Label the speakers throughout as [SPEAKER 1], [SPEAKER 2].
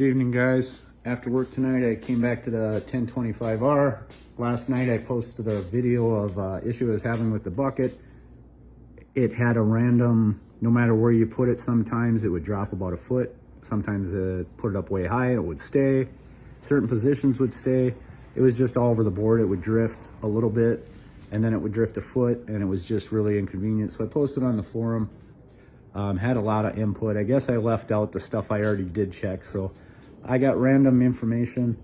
[SPEAKER 1] evening, guys. After work tonight, I came back to the 1025R. Last night, I posted a video of issue I was having with the bucket. It had a random, no matter where you put it, sometimes it would drop about a foot. Sometimes put it up way high, it would stay. Certain positions would stay. It was just all over the board. It would drift a little bit, and then it would drift a foot, and it was just really inconvenient. So I posted on the forum. Had a lot of input. I guess I left out the stuff I already did check, so I got random information.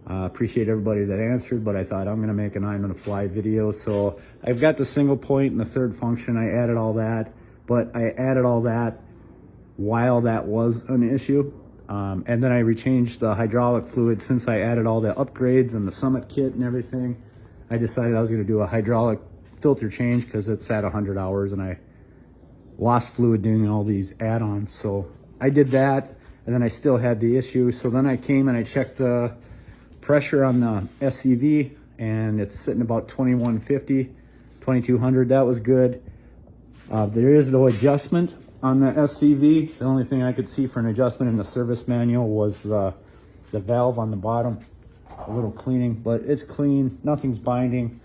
[SPEAKER 1] Appreciate everybody that answered, but I thought I'm gonna make an on the fly video. So I've got the single point and the third function. I added all that, but I added all that while that was an issue. And then I rechanged the hydraulic fluid. Since I added all the upgrades and the Summit kit and everything, I decided I was gonna do a hydraulic filter change because it's at 100 hours and I lost fluid doing all these add-ons. So I did that, and then I still had the issue. So then I came and I checked the pressure on the SCV, and it's sitting about 2150, 2200. That was good. There is no adjustment on the SCV. The only thing I could see for an adjustment in the service manual was the valve on the bottom. A little cleaning, but it's clean. Nothing's binding.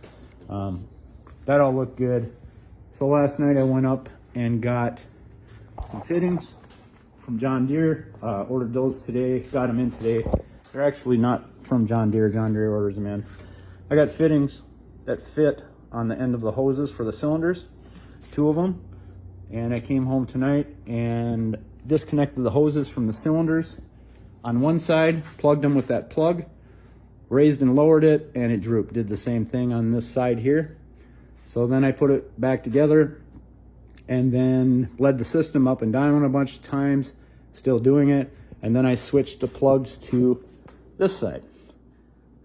[SPEAKER 1] That all looked good. So last night I went up and got some fittings from John Deere. Ordered those today, got them in today. They're actually not from John Deere. John Deere orders them in. I got fittings that fit on the end of the hoses for the cylinders, 2 of them. And I came home tonight and disconnected the hoses from the cylinders on one side, plugged them with that plug, raised and lowered it, and it drooped. Did the same thing on this side here. So then I put it back together and then bled the system up and down a bunch of times, still doing it. And then I switched the plugs to this side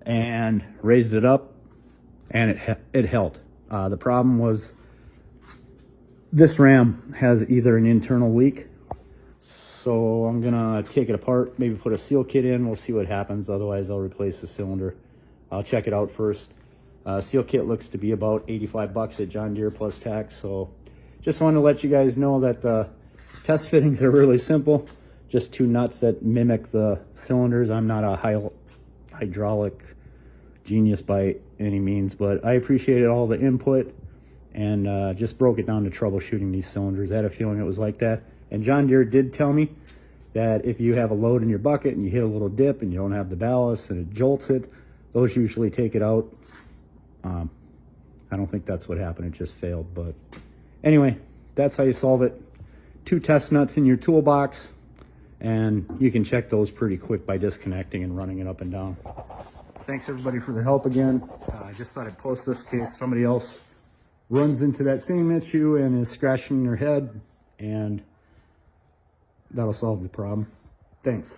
[SPEAKER 1] and raised it up, and it held. The problem was this ram has either an internal leak, so I'm gonna take it apart, maybe put a seal kit in. We'll see what happens. Otherwise I'll replace the cylinder. I'll check it out first. Seal kit looks to be about 85 bucks at John Deere plus tax. So just want to let you guys know that the test fittings are really simple. Just 2 nuts that mimic the cylinders. I'm not a hydraulic genius by any means, but I appreciated all the input and just broke it down to troubleshooting these cylinders. I had a feeling it was like that. And John Deere did tell me that if you have a load in your bucket and you hit a little dip and you don't have the ballast and it jolts it, those usually take it out. I don't think that's what happened. It just failed. But anyway, that's how you solve it. 2 test nuts in your toolbox, and you can check those pretty quick by disconnecting and running it up and down. Thanks everybody for the help again. I just thought I'd post this in case somebody else runs into that same issue and is scratching their head, and that'll solve the problem. Thanks.